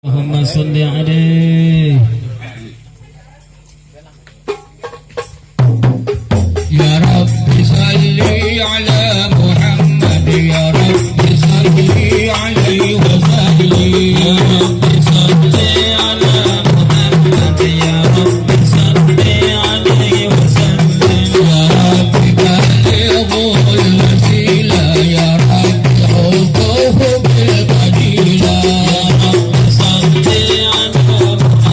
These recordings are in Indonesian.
اللهم صل عليه يا رب صل على محمد يا رب صل عليه وسلم يا رب صل على محمد يا رب صل عليه وسلم يا رب بلغه الوسيلة يا رب حبه بالقليلة يا رب صل على محمد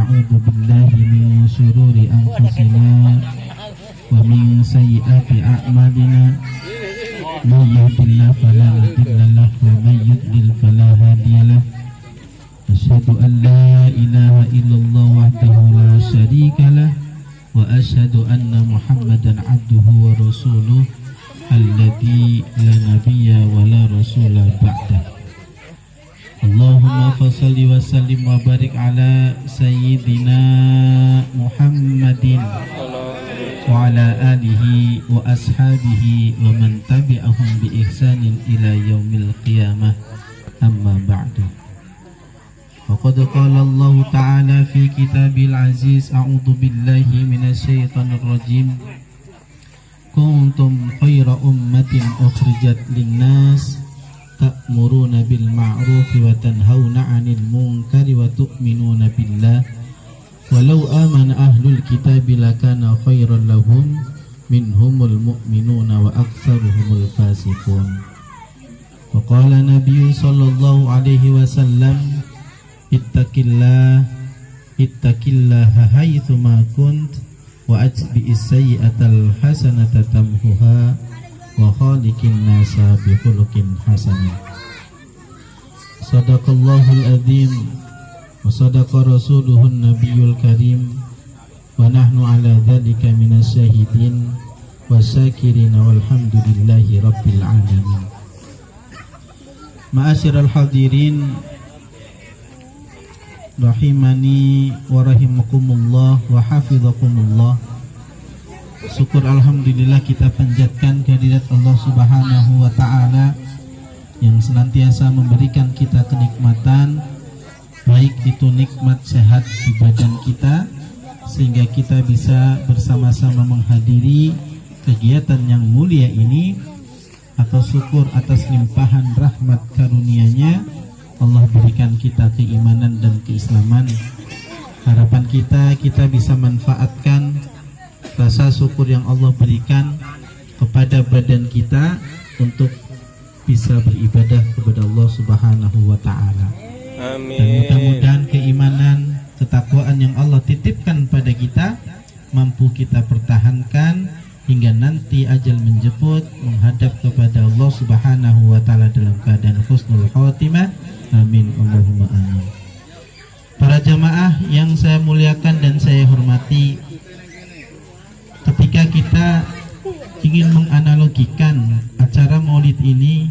ونعوذ بالله من شرور أنفسنا ومن سيئات أعمالنا من يهد الله فلا مضل له ومن يضلل فلا هادي له أشهد أن لا إله إلا الله وحده لا شريك له وأشهد أن محمدا عبده ورسوله الذي لا نبي ولا رسول بعده اللهم فصل وسلم وبارك على سيدنا محمد وعلى آله وأصحابه ومن تبعهم بإحسان إلى يوم القيامة أما بعد وقد قال الله تعالى في كتابه العزيز أعوذ بالله من الشيطان الرجيم كنتم خير أمة أخرجت للناس تأمرون بالمعروف وتنهون عن المنكر وتؤمنون بالله ولو آمن أهل الكتاب لكان خيرا لهم منهم المؤمنون وأكثرهم الفاسقون وقال النبي صلى الله عليه وسلم اتق الله حيثما كنت وأتبع السيئة الحسنة تمحها وخالق الناس بخلق حسن صدق الله العظيم وصدق رسوله النبي الكريم ونحن على ذلك من الشاهدين والشاكرين والحمد لله رب العالمين معاشر الحاضرين rahimani wa rahimakumullah wa hafizakumullah. Syukur alhamdulillah kita panjatkan kehadirat Allah Subhanahu wa taala yang senantiasa memberikan kita kenikmatan, baik itu nikmat sehat di badan kita sehingga kita bisa bersama-sama menghadiri kegiatan yang mulia ini, atau syukur atas limpahan rahmat karunia-Nya Allah berikan kita keimanan dan keislaman. Harapan kita bisa manfaatkan rasa syukur yang Allah berikan kepada badan kita untuk bisa beribadah kepada Allah Subhanahu wa taala. Amin. Dan mudah-mudahan keimanan, ketakwaan yang Allah titipkan pada kita mampu kita pertahankan hingga nanti ajal menjemput menghadap kepada Allah Subhanahu wa taala dalam keadaan husnul khatimah. Amin Allahumma amin. Para jamaah yang saya muliakan dan saya hormati, ketika kita ingin menganalogikan acara maulid ini,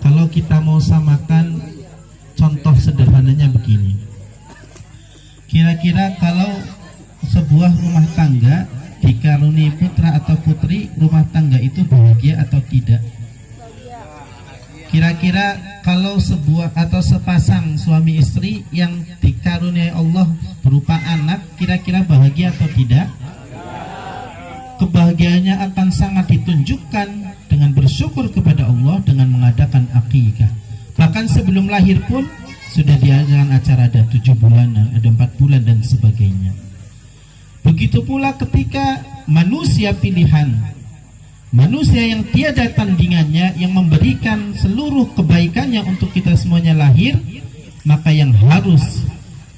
kalau kita mau samakan, contoh sederhananya begini. Kira-kira kalau sebuah rumah tangga dikaruniai putra atau putri, rumah tangga itu bahagia atau tidak? Kira-kira kalau sebuah atau sepasang suami istri yang dikaruniai Allah berupa anak, kira-kira bahagia atau tidak? Kebahagiaannya akan sangat ditunjukkan dengan bersyukur kepada Allah dengan mengadakan akikah. Bahkan sebelum lahir pun sudah diadakan acara, ada 7 bulanan, ada 4 bulan dan sebagainya. Begitu pula ketika manusia pilihan, manusia yang tiada tandingannya, yang memberikan seluruh kebaikannya untuk kita semuanya lahir, maka yang harus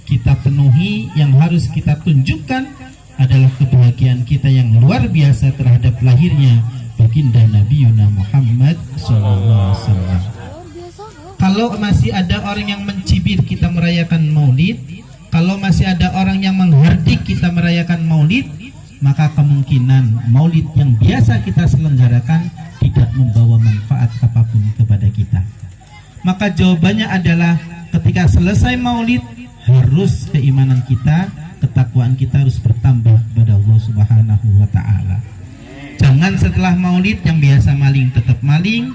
kita penuhi, yang harus kita tunjukkan adalah kebahagiaan kita yang luar biasa terhadap lahirnya baginda Nabi Muhammad SAW. Kalau masih ada orang yang mencibir kita merayakan maulid, kalau masih ada orang yang menghardik kita merayakan maulid, maka kemungkinan maulid yang biasa kita selenggarakan tidak membawa manfaat apapun kepada kita. Maka jawabannya adalah ketika selesai maulid, harus keimanan kita, ketakwaan kita harus bertambah kepada Allah Subhanahu wa taala. Jangan setelah maulid yang biasa maling tetap maling,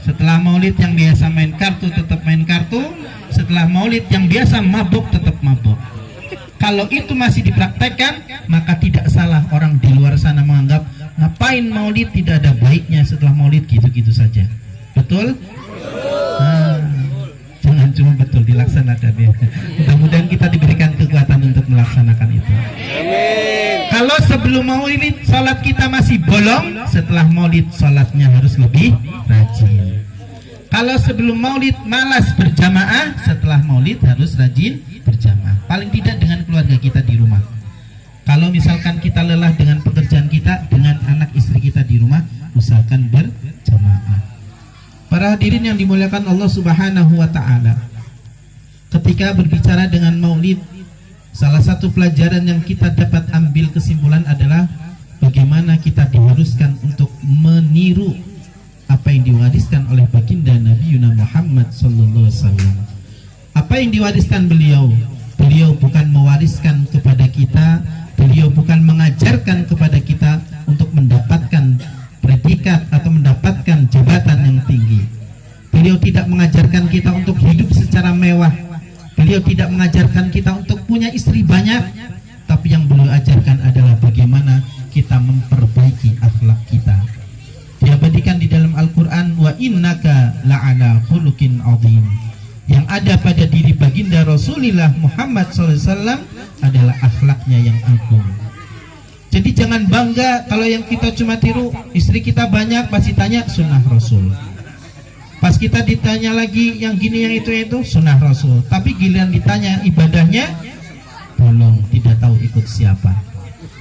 setelah maulid yang biasa main kartu tetap main kartu, setelah maulid yang biasa mabuk tetap mabuk. Kalau itu masih dipraktekkan, maka tidak salah orang di luar sana menganggap ngapain maulid, tidak ada baiknya setelah maulid, gitu-gitu saja. Betul? Jangan cuma betul, dilaksanakan ya. Mudah-mudahan kita diberikan kekuatan untuk melaksanakan itu. Amin. Kalau sebelum maulid salat kita masih bolong, setelah maulid salatnya harus lebih rajin. Kalau sebelum maulid malas berjamaah, setelah maulid harus rajin berjamaah. Paling tidak dengan keluarga Kalau misalkan kita lelah dengan pekerjaan kita, dengan anak istri kita di rumah, usahakan berjamaah. Para hadirin yang dimuliakan Allah Subhanahu wa taala, ketika berbicara dengan maulid, salah satu pelajaran yang kita dapat ambil kesimpulan adalah bagaimana kita diharuskan untuk meniru apa yang diwariskan oleh baginda Nabi Muhammad sallallahu alaihi wasallam. Apa yang diwariskan beliau? Beliau bukan mewariskan kepada kita, beliau bukan mengajarkan kepada kita untuk mendapatkan predikat atau mendapatkan jabatan yang tinggi. Beliau tidak mengajarkan kita untuk hidup secara mewah. Beliau tidak mengajarkan kita untuk punya istri banyak. Tapi yang beliau ajarkan adalah bagaimana kita memperbaiki akhlak kita. Diabadikan di dalam Al-Quran, wa innaka la'ala khuluqin azim. Yang ada pada diri baginda Rasulullah Muhammad SAW adalah akhlaknya yang agung. Jadi jangan bangga kalau yang kita cuma tiru, istri kita banyak, pasti tanya sunnah Rasul. Pas kita ditanya lagi yang gini yang itu sunnah Rasul. Tapi giliran ditanya ibadahnya, belum, tidak tahu ikut siapa.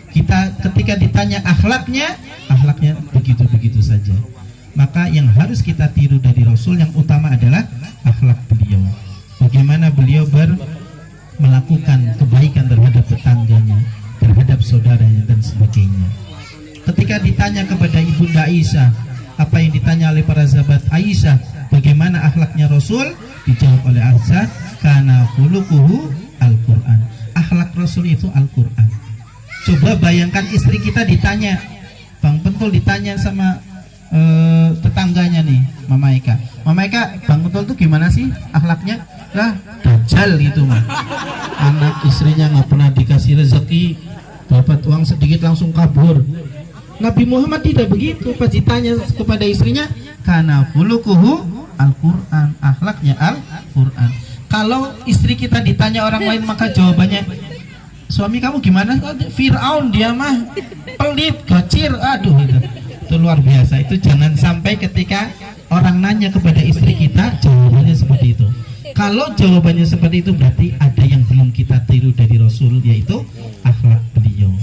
Kita ketika ditanya akhlaknya begitu-begitu saja. Maka yang harus kita tiru dari Rasul yang utama adalah akhlak beliau. Bagaimana beliau melakukan kebaikan terhadap tetangganya, terhadap saudaranya dan sebagainya. Ketika ditanya kepada Ibunda Aisyah, apa yang ditanya oleh para sahabat Aisyah, bagaimana akhlaknya Rasul? Dijawab oleh Aisyah, kana khuluquhu Al-Quran. Akhlak Rasul itu Al-Quran. Coba bayangkan istri kita ditanya, Bang Pentul ditanya sama tetangganya nih, Mama Eka, Bang Pentul tuh gimana sih akhlaknya? Lah, dajjal gitu mah. Anak istrinya nggak pernah dikasih rezeki, dapat uang sedikit langsung kabur. Nabi Muhammad tidak begitu. Pas ditanya kepada istrinya, kana khuluquhu Al-Quran, akhlaknya Al-Quran. Kalau istri kita ditanya orang lain, maka jawabannya, suami kamu gimana? Fir'aun dia mah, pelit, gacir, aduh itu luar biasa. Itu jangan sampai ketika orang nanya kepada istri kita jawabannya seperti itu. Kalau jawabannya seperti itu berarti ada yang belum kita tiru dari Rasul, yaitu akhlak beliau.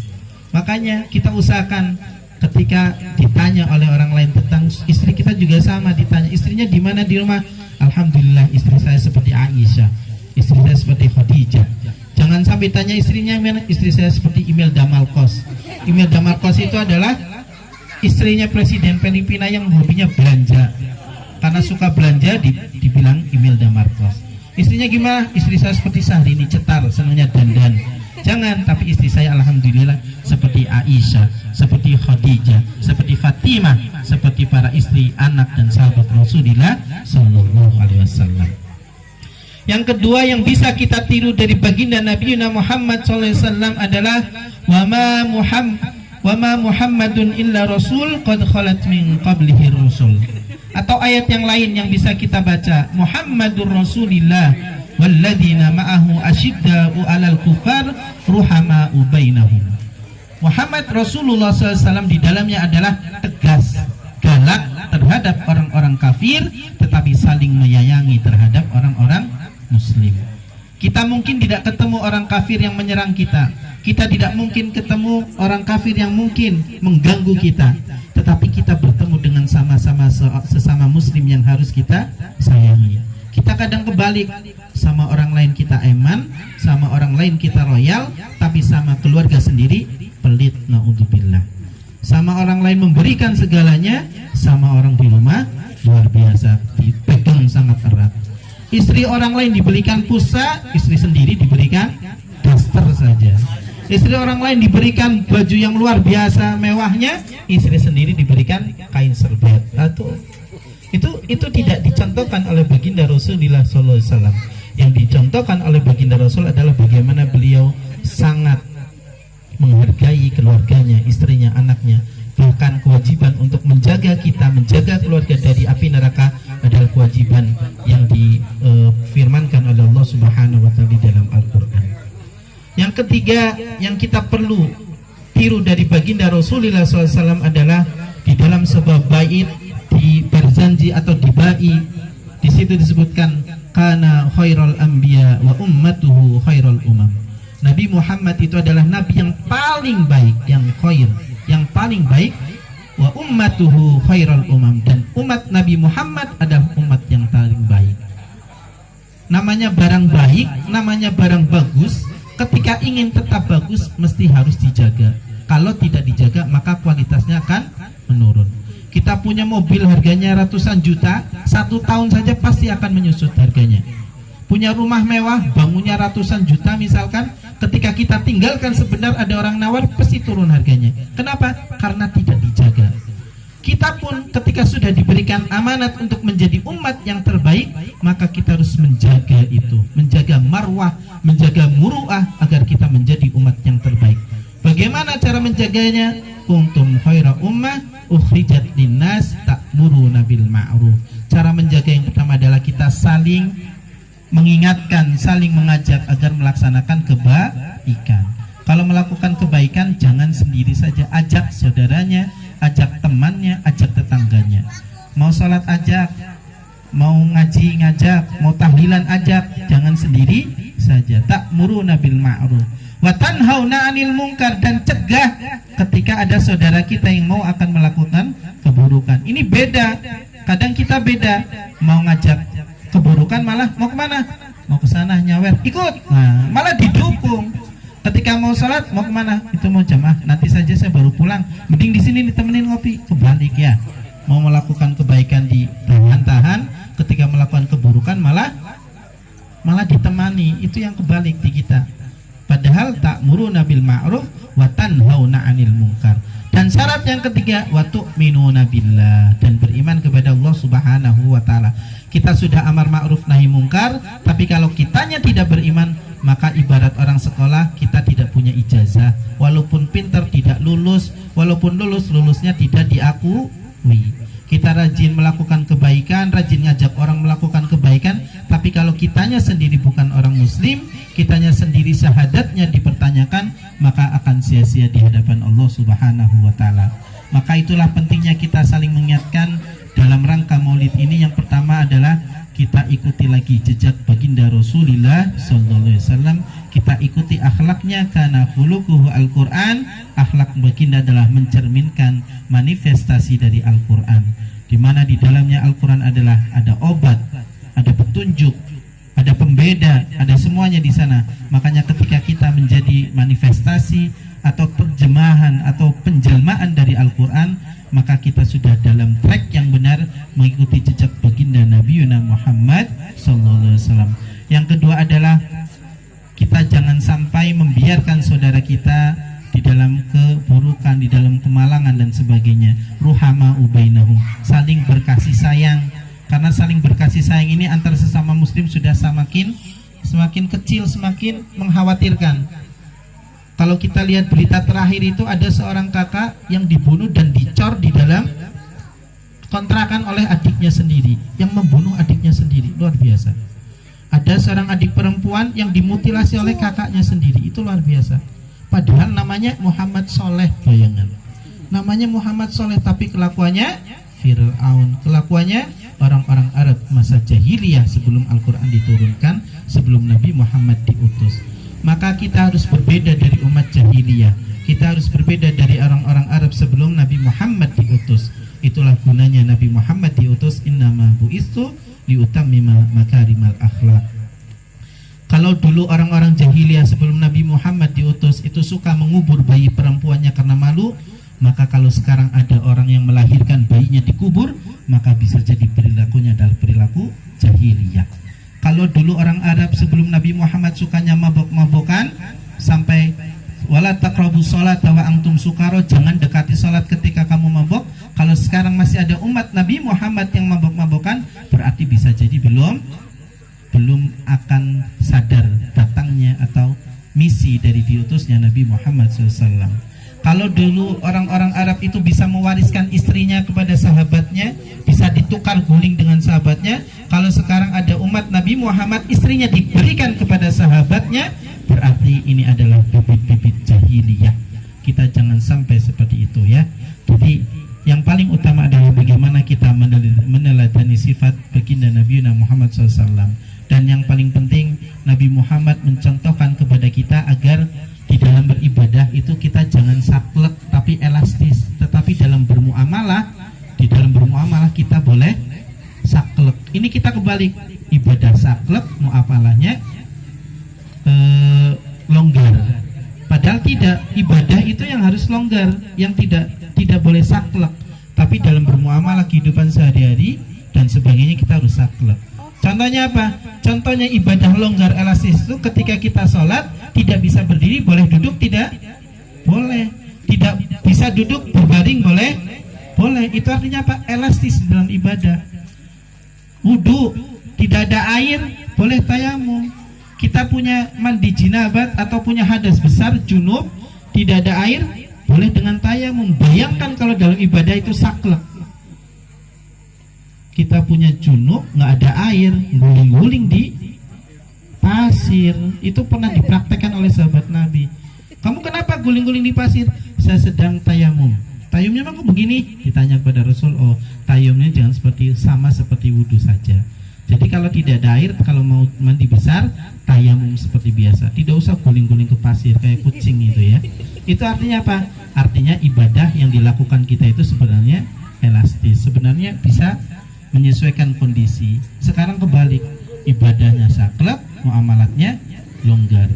Makanya kita usahakan ketika ditanya oleh orang lain tentang istri kita juga sama, ditanya istrinya di mana di rumah. Alhamdulillah istri saya seperti Aisyah, istri saya seperti Khadijah. Jangan sampai tanya istrinya mana, istri saya seperti Imelda Marcos. Imelda Marcos itu adalah istrinya Presiden Filipina yang hobinya belanja. Karena suka belanja dibilang Imelda Marcos. Istrinya gimana? Istri saya seperti Syahrini Cetar, senangnya dandan. Jangan, tapi istri saya alhamdulillah seperti Aisyah, seperti Khadijah, seperti Fatimah, seperti para istri, anak dan sahabat Rasulullah sallallahu alaihi wasallam. Yang kedua yang bisa kita tiru dari baginda Nabi Muhammad SAW adalah wa ma Muhammadun illa rasul qad khalat min qablihi rusul. Atau ayat yang lain yang bisa kita baca, Muhammadur Rasulillah walladzina ma'ahu asyidda'u 'alal kufar ruhama'u bainahum. Muhammad Rasulullah SAW di dalamnya adalah tegas, galak terhadap orang-orang kafir, tetapi saling menyayangi terhadap orang-orang Muslim. Kita mungkin tidak ketemu orang kafir yang menyerang kita. Kita tidak mungkin ketemu orang kafir yang mungkin mengganggu kita. Tetapi kita bertemu dengan sesama Muslim yang harus kita sayangi. Kita kadang kebalik, sama orang lain kita eman, sama orang lain kita royal, tapi sama keluarga sendiri pelit, naudzubillah. Sama orang lain memberikan segalanya, sama orang di rumah luar biasa dipegang sangat erat. Istri orang lain diberikan pulsa, istri sendiri diberikan daster saja. Istri orang lain diberikan baju yang luar biasa mewahnya, istri sendiri diberikan kain serbet. Itu tidak dicontohkan oleh baginda Rasulullah SAW. Yang dicontohkan oleh baginda Rasul adalah bagaimana beliau sangat menghargai keluarganya, istrinya, anaknya. Bahkan kewajiban untuk menjaga kita, menjaga keluarga dari api neraka adalah kewajiban yang difirmankan oleh Allah Subhanahu wa taala di dalam Al-Qur'an. Yang ketiga yang kita perlu tiru dari baginda Rasulullah SAW adalah di dalam sebuah bait di Barzanji atau di Bai, di situ disebutkan kana khairul anbiya wa ummatuhu khairul umam. Nabi Muhammad itu adalah nabi yang paling baik, yang khair, yang paling baik. Wa ummatuhu khairul umam, dan umat Nabi Muhammad adalah umat yang paling baik. Namanya barang baik, namanya barang bagus, ketika ingin tetap bagus mesti harus dijaga. Kalau tidak dijaga maka kualitasnya akan menurun. Kita punya mobil harganya ratusan juta, 1 tahun saja pasti akan menyusut harganya. Punya rumah mewah, bangunnya ratusan juta misalkan, ketika kita tinggalkan sebentar ada orang nawar, pasti turun harganya. Kenapa? Karena tidak dijaga. Kita pun ketika sudah diberikan amanat untuk menjadi umat yang terbaik, maka kita harus menjaga itu, menjaga marwah, menjaga muru'ah, agar kita menjadi umat yang terbaik. Bagaimana cara menjaganya? Kuntum khaira ummah ukhrijat linnas ta'muruna bil ma'ruf. Cara menjaga yang pertama adalah kita saling mengingatkan, saling mengajak agar melaksanakan kebaikan. Kalau melakukan kebaikan jangan sendiri saja, ajak saudaranya, ajak temannya, ajak tetangganya. Mau sholat ajak, mau ngaji ngajak, mau tahlilan ajak, jangan sendiri saja. Ta'muruna bil ma'ruf wa tanhauna 'anil munkar, dan cegah ketika ada saudara kita yang mau akan melakukan keburukan. Ini beda. Kadang kita beda, mau ngajak keburukan malah mau kemana? Mau ke sana nyawer, ikut. Nah, malah didukung. Ketika mau sholat mau kemana? Itu mau jamaah, nanti saja saya baru pulang. Mending di sini ditemenin ngopi. Kebalik ya. Mau melakukan kebaikan ditahan-tahan, ketika melakukan keburukan malah ditemani. Itu yang kebalik di kita. Padahal ta'muruna bil ma'ruf wa tanhauna 'anil munkar. Dan syarat yang ketiga, wa tu'minuna billah, dan beriman kepada Allah Subhanahu wa taala. Kita sudah amar ma'ruf nahi mungkar, tapi kalau kitanya tidak beriman, maka ibarat orang sekolah, kita tidak punya ijazah. Walaupun pintar tidak lulus, walaupun lulusnya tidak diakui. Kita rajin melakukan kebaikan, rajin ngajak orang melakukan kebaikan, tapi kalau kitanya sendiri bukan orang muslim, kitanya sendiri syahadatnya dipertanyakan, maka akan sia-sia di hadapan Allah Subhanahu wa taala. Maka itulah pentingnya kita saling mengingatkan dalam rangka Maulid ini. Yang pertama adalah kita ikuti lagi jejak baginda Rasulullah sallallahu alaihi wasallam. Kita ikuti akhlaknya, karena khuluquhu Al-Qur'an. Akhlak baginda adalah mencerminkan manifestasi dari Al-Qur'an, di mana di dalamnya Al-Qur'an adalah ada obat, ada petunjuk, ada pembeda, ada semuanya di sana. Makanya ketika kita menjadi manifestasi atau terjemahan atau penjelmaan dari Al-Qur'an, maka kita sudah dalam track yang benar mengikuti jejak baginda Nabi Muhammad SAW. Yang kedua adalah kita jangan sampai membiarkan saudara kita di dalam keburukan, di dalam kemalangan dan sebagainya. Ruhama ubainahum, saling berkasih sayang. Karena saling berkasih sayang ini antar sesama muslim sudah semakin kecil, semakin mengkhawatirkan. Kalau kita lihat berita terakhir itu, ada seorang kakak yang dibunuh dan dicor di dalam kontrakan oleh adiknya sendiri, yang membunuh adiknya sendiri. Luar biasa. Ada seorang adik perempuan yang dimutilasi oleh kakaknya sendiri. Itu luar biasa. Padahal namanya Muhammad Soleh, bayangan. Namanya Muhammad Soleh, tapi kelakuannya Fir'aun. Kelakuannya orang-orang Arab masa jahiliyah sebelum Al-Quran diturunkan, sebelum Nabi Muhammad diutus. Maka kita harus berbeda dari umat jahiliyah. Kita harus berbeda dari orang-orang Arab sebelum Nabi Muhammad diutus. Itulah gunanya Nabi Muhammad diutus. Innama bu'istu liutammima makarimal akhlak. Kalau dulu orang-orang jahiliyah sebelum Nabi Muhammad diutus itu suka mengubur bayi perempuannya karena malu, maka kalau sekarang ada orang yang melahirkan bayinya dikubur, maka bisa jadi perilakunya adalah perilaku jahiliyah. Kalau dulu orang Arab sebelum Nabi Muhammad sukanya mabok-mabokan, sampai wala taqrabus sholata wa antum sukara, jangan dekati salat ketika kamu mabok. Kalau sekarang masih ada umat Nabi Muhammad yang mabok-mabokan, berarti bisa jadi belum akan sadar datangnya atau misi dari diutusnya Nabi Muhammad SAW. Kalau dulu orang-orang Arab itu bisa mewariskan istrinya kepada sahabatnya, bisa ditukar guling dengan sahabatnya. Kalau sekarang ada umat Nabi Muhammad, istrinya diberikan kepada sahabatnya, berarti ini adalah bibit-bibit jahiliyah. Kita jangan sampai seperti itu ya. Jadi yang paling utama adalah bagaimana kita meneladani sifat baginda Nabi Muhammad SAW. Dan yang paling penting, Nabi Muhammad mencontohkan kepada kita agar dalam beribadah itu kita jangan saklek tapi elastis, tetapi dalam bermuamalah, di dalam bermuamalah kita boleh saklek. Ini kita kebalik, ibadah saklek, muamalahnya longgar. Padahal tidak, ibadah itu yang harus longgar, yang tidak boleh saklek. Tapi dalam bermuamalah kehidupan sehari-hari dan sebagainya kita harus saklek. Contohnya apa? Contohnya ibadah longgar elastis itu ketika kita sholat tidak bisa berdiri, boleh duduk? Tidak boleh. Tidak bisa duduk berbaring, boleh? Boleh. Itu artinya apa? Elastis dalam ibadah. Wudu, tidak ada air, boleh tayamum. Kita punya mandi jinabat atau punya hadas besar, junub, tidak ada air, boleh dengan tayamum. Bayangkan kalau dalam ibadah itu saklek. Kita punya junub, nggak ada air, guling-guling di pasir. Itu pernah dipraktekkan oleh sahabat Nabi. Kamu kenapa guling-guling di pasir? Saya sedang tayamum. Tayamumnya memang begini? Ditanya kepada Rasul. Oh, tayamumnya jangan sama seperti wudhu saja. Jadi kalau tidak ada air, kalau mau mandi besar, tayamum seperti biasa. Tidak usah guling-guling ke pasir kayak kucing itu ya. Itu artinya apa? Artinya ibadah yang dilakukan kita itu sebenarnya elastis. Sebenarnya bisa menyesuaikan kondisi. Sekarang kebalik, ibadahnya saklek, muamalatnya longgar.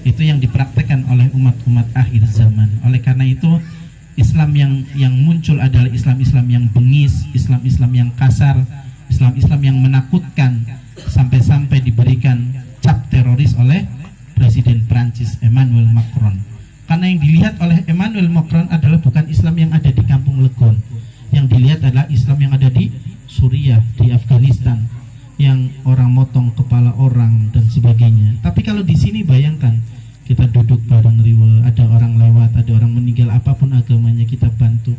Itu yang dipraktekkan oleh umat-umat akhir zaman. Oleh karena itu Islam yang muncul adalah Islam-Islam yang bengis, Islam-Islam yang kasar, Islam-Islam yang menakutkan, sampai-sampai diberikan cap teroris oleh Presiden Prancis Emmanuel Macron. Karena yang dilihat oleh Emmanuel Macron adalah bukan Islam yang ada di Kampung Legon. Yang dilihat adalah Islam yang ada di Suriah, di Afghanistan, yang orang motong kepala orang dan sebagainya. Tapi kalau di sini bayangkan, kita duduk bareng riwe, ada orang lewat, ada orang meninggal, apapun agamanya kita bantu.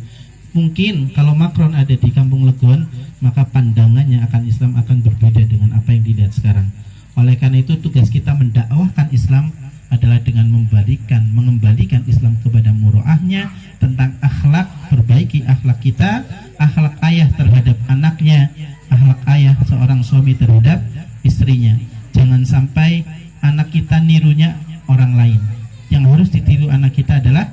Mungkin kalau Macron ada di Kampung Legon, maka pandangannya akan Islam akan berbeda dengan apa yang dilihat sekarang. Oleh karena itu tugas kita mendakwahkan Islam adalah dengan mengembalikan Islam kepada muroahnya, tentang akhlak, perbaiki akhlak kita, akhlak ayah terhadap anaknya, akhlak ayah seorang suami terhadap istrinya. Jangan sampai anak kita nirunya orang lain. Yang harus ditiru anak kita adalah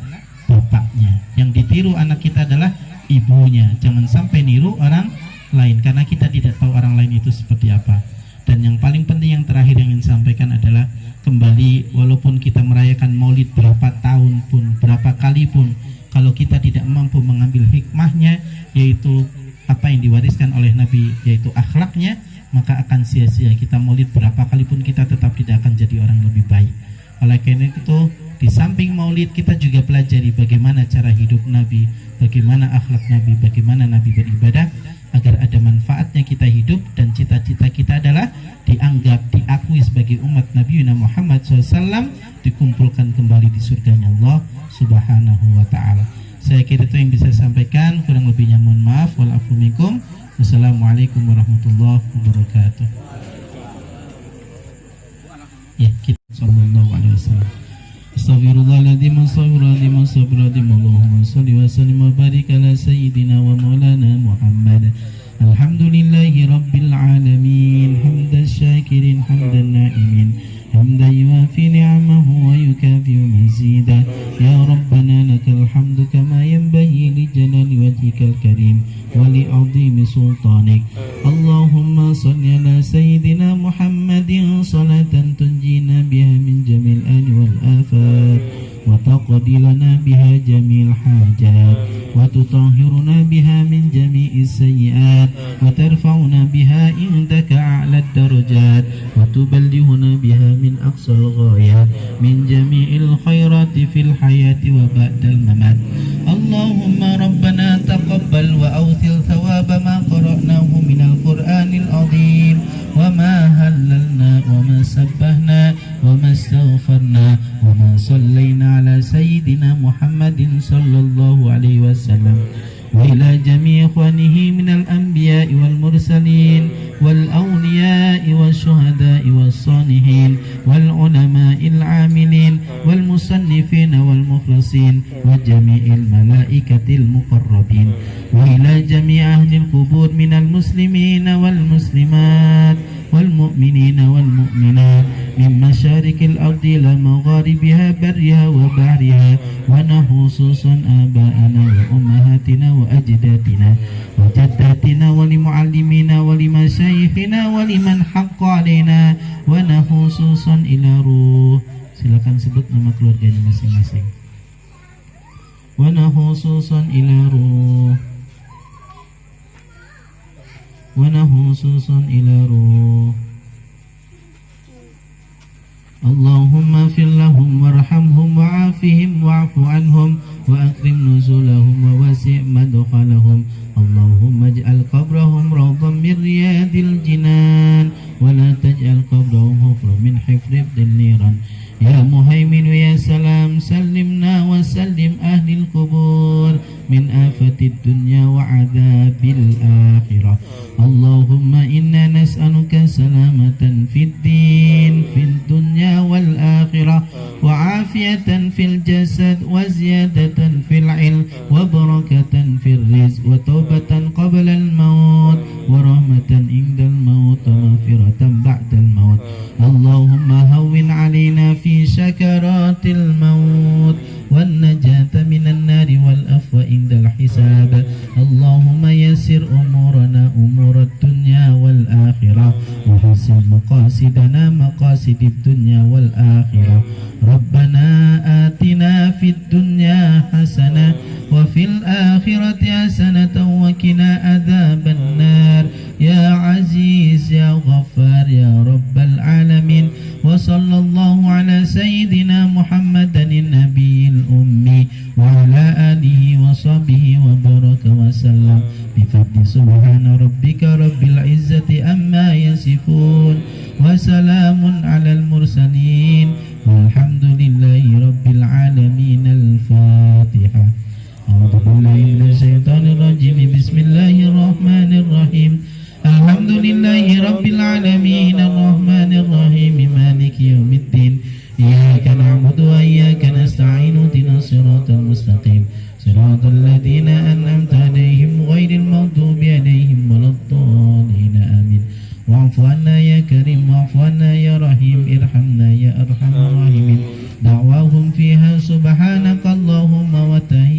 bapaknya, yang ditiru anak kita adalah ibunya. Jangan sampai niru orang lain, karena kita tidak tahu orang lain itu seperti apa. Dan yang paling penting, yang terakhir yang ingin sampaikan adalah kembali, walaupun kita merayakan maulid berapa tahun pun, berapa kali pun, kalau kita tidak mampu mengambil hikmahnya, yaitu apa yang diwariskan oleh Nabi, yaitu akhlaknya, maka akan sia-sia. Kita maulid berapa kali pun kita tetap tidak akan jadi orang lebih baik. Oleh karena itu, di samping maulid kita juga pelajari bagaimana cara hidup Nabi, bagaimana akhlak Nabi, bagaimana Nabi beribadah, agar ada manfaatnya kita hidup, dan cita-cita kita adalah dianggap, diakui sebagai umat Nabi Muhammad SAW, dikumpulkan kembali di surganya Allah Subhanahu wa ta'ala. Saya kira itu yang bisa saya sampaikan, kurang lebihnya mohon maaf. Walafu minkum. Wassalamualaikum warahmatullahi wabarakatuh. Ya, kita sallallahu alaihi wasallam. Astaghfirullahaladzim, astaghfirullahaladzim, astaghfirullahaladzim. Allahumma salli wa sallim wa barik ala sayyidina wa maulana Muhammad. Alhamdulillahi rabbil alamin, hamdan syakirin, hamdan na'imin, hamdan yuafi ni'amahu wa yukafi'u mazida. Ya Rabbana lakal hamdu kama yanbaghi li jalali wajhikal karim wa li 'azimi sultanik. Allahumma salli ala sayyidina Muhammadin salatan tunjina biha min jamil ali wal afat, wa taqdi lana biha jamil hajat, wa tutahhiruna biha min jami'is sayyi'at, wa tarfa'una biha indaka a'la ad-darajat, wa tuballighuna biha min aqsal ghayat, min jami'il khairati fil hayati wa ba'dal mamat. Allahumma rabbana taqabbal wa awthil thawaba ma qara'nahu minal qur'anil azim, wa ma halalna wa ma sabbahna wa ma astaghfarna wa ma sallayna ala sayyidina Muhammadin sallallahu alaihi wasallam, wa ila jami' ikhwanihi minal anbiya'i wal mursalin wal awliya'i was syuhada'i was salihin wal ulama'il amilin wal musannifin wal mukhlasin wa jami'il malaikatil muqarrabin, wa ila jami' ahlil qubur minal muslimin wal muslimat والمؤمنين والمؤمنات من مشارق الأرض إلى مغاربها برها وبحرها ونخصوصا آباءنا وأمهاتنا وأجدادنا وجداتنا ولمعلمينا ولمشايخنا ولمن حق علينا ونخصوصا إلى روح. Silakan sebut nama keluarganya masing-masing. ونخصوصا إلى روح ونخصوصا إلى روح. اللهم اغفر لهم وارحمهم وعافهم واعف عنهم وأكرم نزلهم ووسع مدخلهم. اللهم اجعل قبرهم روضا من رياض الجنان ولا تجعل قبرهم حفرا من حفر النيران. يا مهيمن يا سلام سلمنا وسلم أهل القبور من آفة الدنيا وعذاب الآخرة. اللهم إنا نسألك سلامة في الدين في الدنيا والآخرة وعافية في الجسد وزيادة في العلم وبركة في الرزق وتوبة قبل الموت ورحمة عند الموت ومغفرة بعد الموت. اللهم هون علينا في سكرات الموت والنجاة من النار والعفو عند الحساب. اللهم يسر أمورنا أمور الدنيا والآخرة وحسن مقاصدنا مقاصد الدنيا والآخرة. ربنا آتنا في الدنيا حسنة وفي الآخرة حسنة وقنا عذاب النار يا عزيز يا غفار يا رب العالمين. وصلى الله على سيدنا محمد النبي الأمي وعلى آله وصحبه وبارك وسلم بفضل سبحان ربك رب العزة أما يصفون وسلام على المرسلين والحمد لله رب العالمين. الفاتحة. أعوذ بالله من الشيطان الرجيم. بسم الله الرحمن الرحيم. الحمد لله رب العالمين الرحمن الرحيم مالك يوم الدين. إياك نعبد وإياك نستعين اهدنا الصراط المستقيم صراط الذين أنعمت عليهم غير المغضوب عليهم ولا الضالين آمين. واعف عنا يا كريم واعف عنا يا رحيم ارحمنا يا أرحم الراحمين. دعواهم فيها سبحانك اللهم وتحياتهم